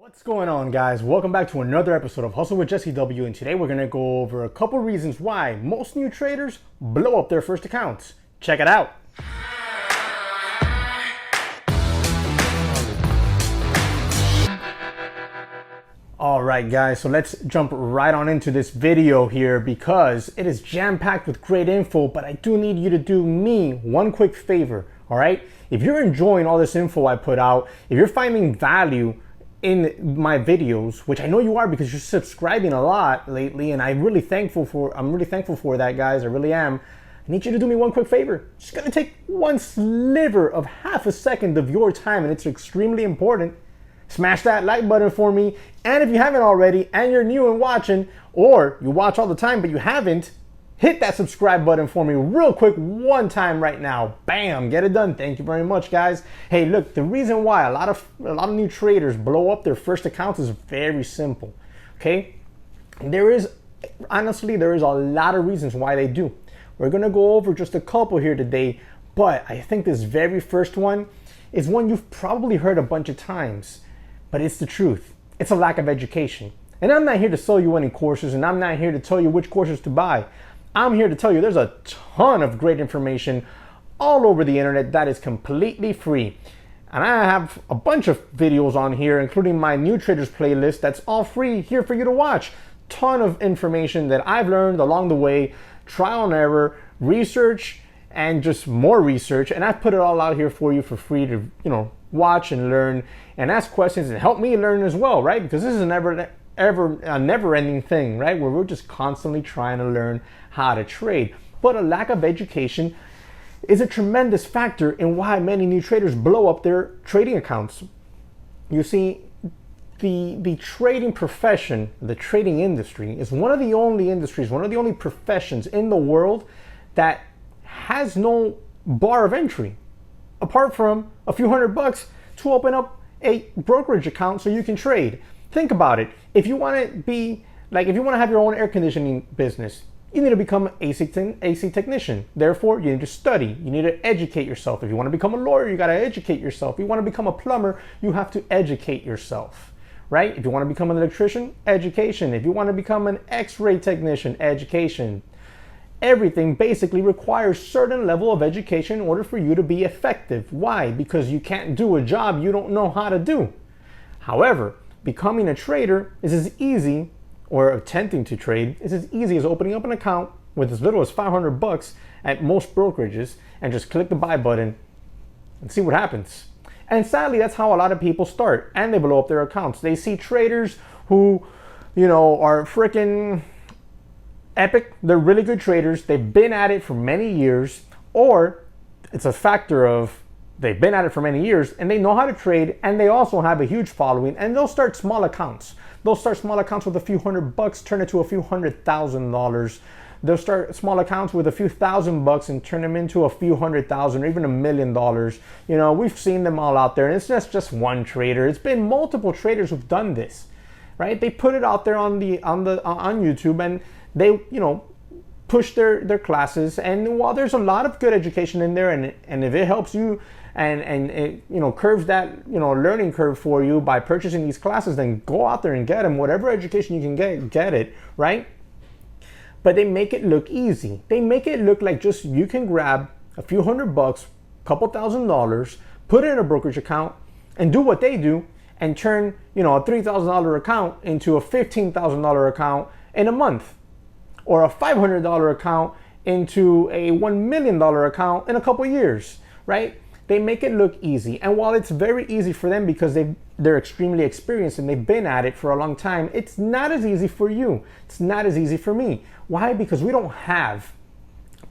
What's going on, guys? Welcome back to another episode of Hustle with JesseW, and today we're going to go over a couple reasons why most new traders blow up their first accounts. Check it out. Alright guys, so let's jump right on into this video here because it is jam-packed with great info, but I do need you to do me one quick favor, alright? If you're enjoying all this info I put out, if you're finding value in my videos, which I know you are because you're subscribing a lot lately, and I'm really thankful for that, guys. I really am. I need you to do me one quick favor. It's just gonna take one sliver of half a second of your time, and it's extremely important. Smash that like button for me, and if you haven't already and you're new and watching, or you watch all the time but you haven't, hit that subscribe button for me real quick one time right now. Bam, get it done. Thank you very much, guys. Hey, look, the reason why a lot of new traders blow up their first accounts is very simple. Okay, there is a lot of reasons why they do. We're gonna go over just a couple here today, but I think this very first one is one you've probably heard a bunch of times, but it's the truth. It's a lack of education. And I'm not here to sell you any courses, and I'm not here to tell you which courses to buy. I'm here to tell you there's a ton of great information all over the internet that is completely free. And I have a bunch of videos on here, including my new traders playlist, that's all free here for you to watch. Ton of information that I've learned along the way, trial and error, research, and just more research. And I've put it all out here for you for free to, watch and learn and ask questions and help me learn as well, right? Because this is a never-ending thing, right? Where we're just constantly trying to learn how to trade. But a lack of education is a tremendous factor in why many new traders blow up their trading accounts. You see, the trading profession, the trading industry, is one of the only professions in the world that has no bar of entry, apart from a few $100 to open up a brokerage account so you can trade. Think about it. If you want to have your own air conditioning business, you need to become an AC technician. Therefore, you need to study. You need to educate yourself. If you want to become a lawyer, you got to educate yourself. If you want to become a plumber, you have to educate yourself, right? If you want to become an electrician, education. If you want to become an X-ray technician, education. Everything basically requires certain level of education in order for you to be effective. Why? Because you can't do a job you don't know how to do. However, becoming a trader is as easy, or attempting to trade is as easy as opening up an account with as little as $500 at most brokerages and just click the buy button and see what happens. And sadly, that's how a lot of people start, and they blow up their accounts. They see traders who, are freaking epic. They're really good traders. They've been at it for many years, or it's a factor of they've been at it for many years and they know how to trade, and they also have a huge following, and they'll start small accounts. They'll start small accounts with a few $100, turn it to a few $100,000. They'll start small accounts with a few $1,000 and turn them into a few $100,000 or even $1 million. We've seen them all out there, and it's just one trader. It's been multiple traders who've done this, right? They put it out there on YouTube, and they, push their classes. And while there's a lot of good education in there, and if it helps you and it curves that learning curve for you by purchasing these classes, then go out there and get them. Whatever education you can get it, right? But they make it look easy. They make it look like just you can grab a few $100, couple $1,000, put it in a brokerage account, and do what they do, and turn a $3,000 account into a $15,000 account in a month, or a $500 account into a $1 million account in a couple years, right? They make it look easy. And while it's very easy for them because they're extremely experienced and they've been at it for a long time, it's not as easy for you. It's not as easy for me. Why? Because we don't have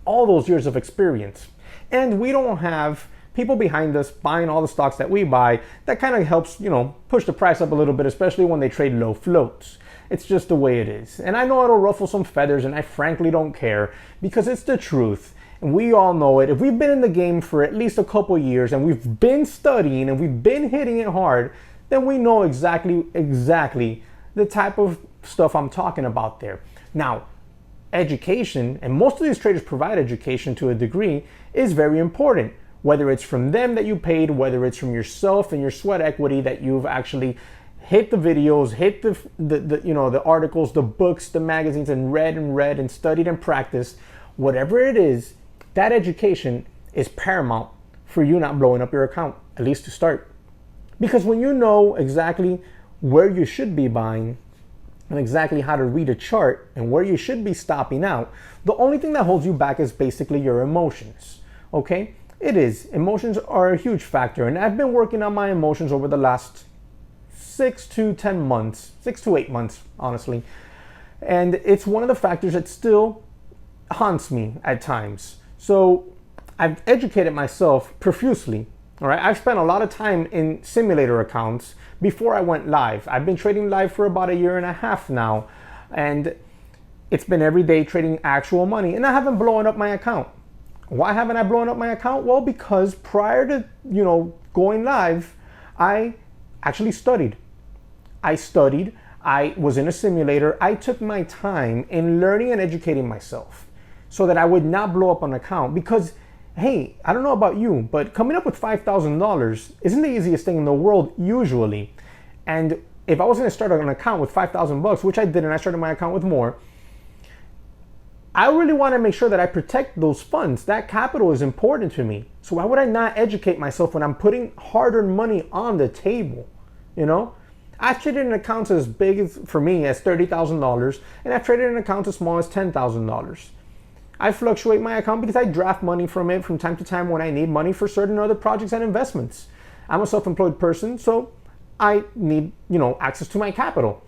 all those years of experience. And we don't have people behind us buying all the stocks that we buy. That kind of helps, push the price up a little bit, especially when they trade low floats. It's just the way it is. And I know it'll ruffle some feathers, and I frankly don't care because it's the truth. And we all know it. If we've been in the game for at least a couple years and we've been studying and we've been hitting it hard, then we know exactly the type of stuff I'm talking about there. Now, education, and most of these traders provide education to a degree, is very important. Whether it's from them that you paid, whether it's from yourself and your sweat equity that you've actually hit the videos, hit the articles, the books, the magazines, and read and studied and practiced, whatever it is, that education is paramount for you not blowing up your account, at least to start. Because when you know exactly where you should be buying and exactly how to read a chart and where you should be stopping out, the only thing that holds you back is basically your emotions. Okay? It is. Emotions are a huge factor, and I've been working on my emotions over the last 6 to 8 months, honestly. And it's one of the factors that still haunts me at times. So I've educated myself profusely. All right, I've spent a lot of time in simulator accounts before I went live. I've been trading live for about 1.5 years now, and it's been every day trading actual money, and I haven't blown up my account. Why haven't I blown up my account? Well, because prior to going live, I actually studied. I was in a simulator. I took my time in learning and educating myself so that I would not blow up an account. Because, hey, I don't know about you, but coming up with $5,000 isn't the easiest thing in the world usually. And if I was going to start an account with $5,000, which I did, and I started my account with more, I really want to make sure that I protect those funds. That capital is important to me. So why would I not educate myself when I'm putting hard-earned money on the table? I've traded in accounts as big as, for me, as $30,000, and I've traded in accounts as small as $10,000. I fluctuate my account because I draft money from it from time to time when I need money for certain other projects and investments. I'm a self-employed person, so I need, access to my capital.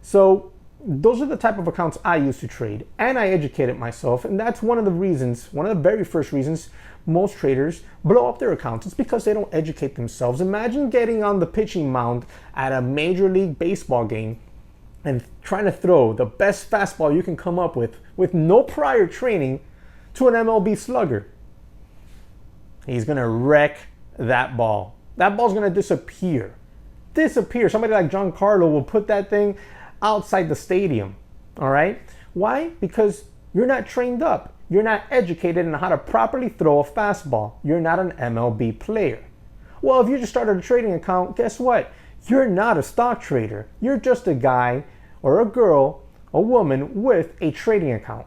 So those are the type of accounts I use to trade, and I educated myself, and that's one of the very first reasons most traders blow up their accounts. It's because they don't educate themselves. Imagine getting on the pitching mound at a Major League Baseball game and trying to throw the best fastball you can come up with no prior training to an MLB slugger. He's gonna wreck that ball. That ball's gonna disappear. Somebody like Giancarlo will put that thing outside the stadium. All right? Why? Because you're not trained up. You're not educated in how to properly throw a fastball. You're not an MLB player. Well, if you just started a trading account, guess what? You're not a stock trader. You're just a guy or a girl, a woman with a trading account.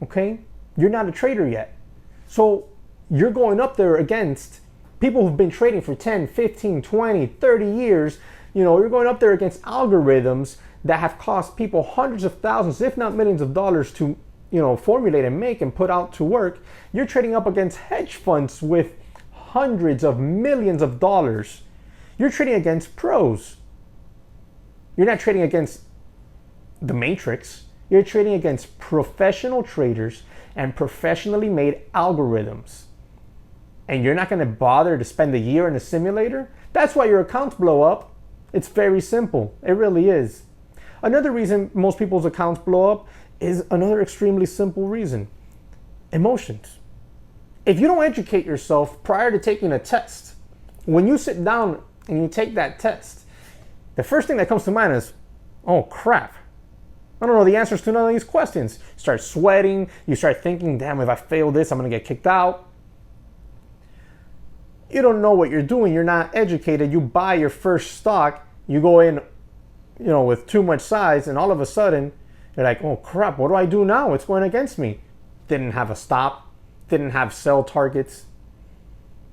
Okay? You're not a trader yet. So you're going up there against people who've been trading for 10, 15, 20, 30 years. You're going up there against algorithms that have cost people hundreds of thousands, if not millions of dollars to, formulate and make and put out to work. You're trading up against hedge funds with hundreds of millions of dollars. You're trading against pros. You're not trading against the Matrix. You're trading against professional traders and professionally made algorithms. And you're not going to bother to spend a year in a simulator? That's why your accounts blow up. It's very simple. It really is. Another reason most people's accounts blow up is another extremely simple reason. Emotions. If you don't educate yourself prior to taking a test, when you sit down and you take that test, the first thing that comes to mind is, oh crap, I don't know the answers to none of these questions. You start sweating, you start thinking, damn, if I fail this, I'm gonna get kicked out. You don't know what you're doing, you're not educated, you buy your first stock, you go in, with too much size, and all of a sudden, you're like, oh crap, what do I do now? It's going against me. Didn't have a stop, didn't have sell targets,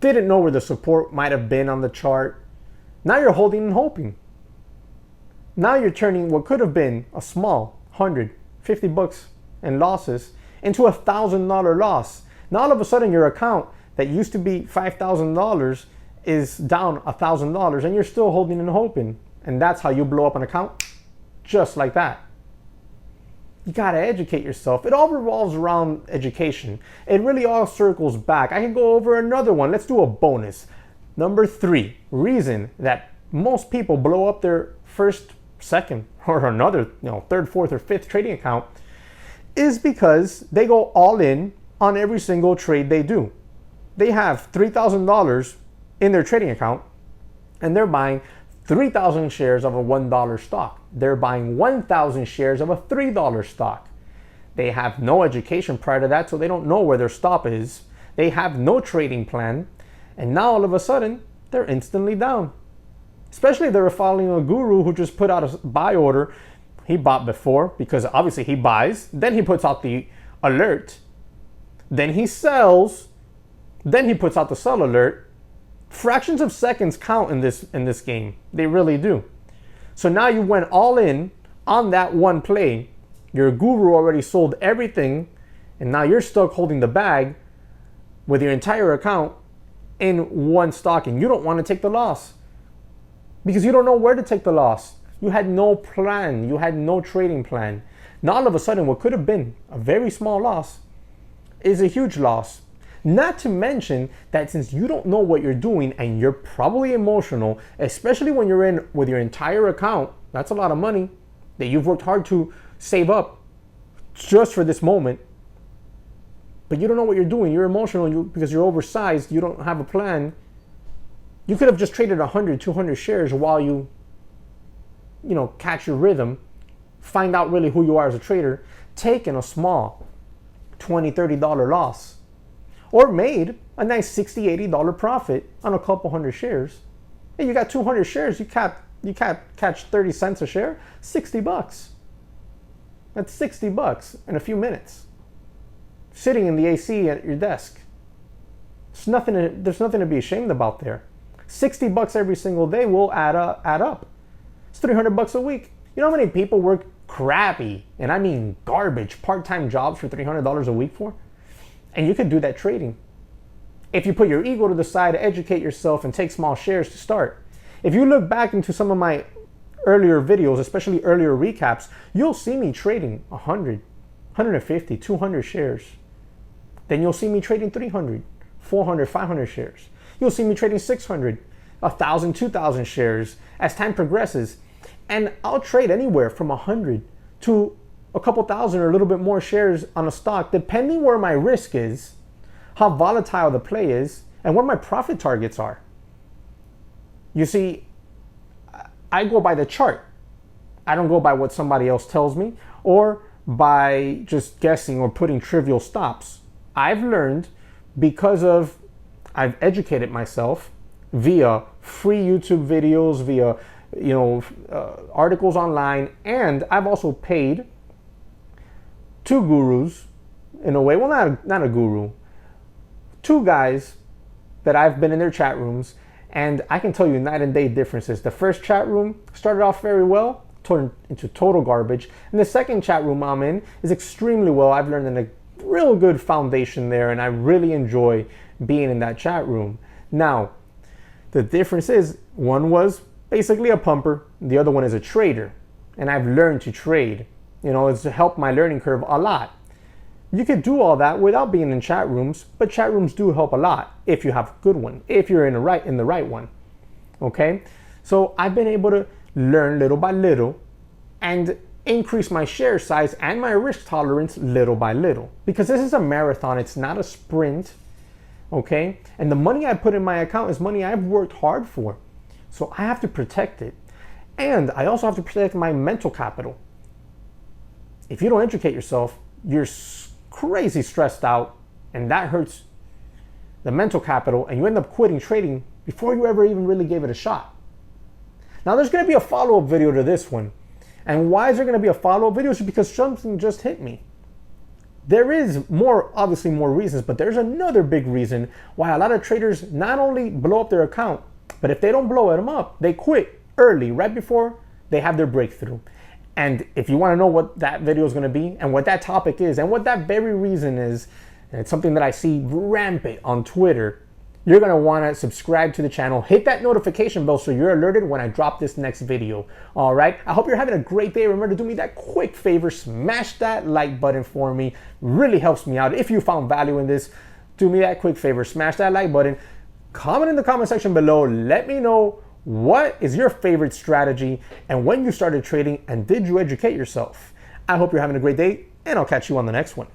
didn't know where the support might have been on the chart. Now you're holding and hoping. Now you're turning what could have been a small $150 in losses into $1,000 loss. Now all of a sudden your account that used to be $5,000 is down $1,000, and you're still holding and hoping. And that's how you blow up an account, just like that. You gotta educate yourself. It all revolves around education. It really all circles back. I can go over another one. Let's do a bonus. Number 3, reason that most people blow up their first, second, or another, third, fourth, or fifth trading account is because they go all in on every single trade they do. They have $3,000 in their trading account, and they're buying 3,000 shares of a $1 stock. They're buying 1,000 shares of a $3 stock. They have no education prior to that, so they don't know where their stop is. They have no trading plan, and now all of a sudden, they're instantly down. Especially if they were following a guru who just put out a buy order. He bought before because obviously he buys. Then he puts out the alert. Then he sells. Then he puts out the sell alert. Fractions of seconds count in this game. They really do. So now you went all in on that one play. Your guru already sold everything, and now you're stuck holding the bag with your entire account in one stock, and you don't want to take the loss because you don't know where to take the loss. You had no plan. You had no trading plan. Now all of a sudden, what could have been a very small loss is a huge loss. Not to mention that since you don't know what you're doing and you're probably emotional, especially when you're in with your entire account, that's a lot of money that you've worked hard to save up just for this moment. But you don't know what you're doing. You're emotional because you're oversized. You don't have a plan. You could have just traded 100, 200 shares while you catch your rhythm, find out really who you are as a trader, taking a small $20, $30 loss, or made a nice $60, $80 profit on a couple hundred shares. Hey, you got 200 shares, you catch 30 cents a share, $60. That's $60 in a few minutes, sitting in the AC at your desk. There's nothing to be ashamed about there. $60 every single day will add up. It's $300 a week. You know how many people work crappy, and I mean garbage, part-time jobs for $300 a week for? And you could do that trading. If you put your ego to the side, educate yourself, and take small shares to start. If you look back into some of my earlier videos, especially earlier recaps, you'll see me trading 100, 150, 200 shares. Then you'll see me trading 300, 400, 500 shares. You'll see me trading 600, 1,000, 2,000 shares as time progresses. And I'll trade anywhere from 100 to a couple thousand or a little bit more shares on a stock, depending where my risk is, how volatile the play is, and what my profit targets are. You see, I go by the chart. I don't go by what somebody else tells me or by just guessing or putting trivial stops. I've learned because I've educated myself via free YouTube videos, via articles online, and I've also paid two gurus in a way. Well, not a guru. Two guys that I've been in their chat rooms, and I can tell you night and day differences. The first chat room started off very well, turned into total garbage. And the second chat room I'm in is extremely well. I've learned a real good foundation there, and I really enjoy being in that chat room. Now, the difference is one was basically a pumper, the other one is a trader. And I've learned to trade. It's helped my learning curve a lot. You could do all that without being in chat rooms, but chat rooms do help a lot if you have a good one, if you're in the right one. Okay? So I've been able to learn little by little and increase my share size and my risk tolerance little by little. Because this is a marathon, it's not a sprint. Okay? And the money I put in my account is money I've worked hard for. So I have to protect it. And I also have to protect my mental capital. If you don't educate yourself, you're crazy stressed out, and that hurts the mental capital, and you end up quitting trading before you ever even really gave it a shot. Now there's going to be a follow-up video to this one. And why is there going to be a follow-up video? It's because something just hit me. There is obviously more reasons, but there's another big reason why a lot of traders not only blow up their account, but if they don't blow them up, they quit early, right before they have their breakthrough. And if you want to know what that video is going to be and what that topic is and what that very reason is, and it's something that I see rampant on Twitter, you're going to want to subscribe to the channel, hit that notification bell so you're alerted when I drop this next video. All right. I hope you're having a great day. Remember to do me that quick favor, smash that like button for me. Really helps me out. If you found value in this, do me that quick favor, smash that like button. Comment in the comment section below. Let me know what is your favorite strategy and when you started trading, and did you educate yourself? I hope you're having a great day, and I'll catch you on the next one.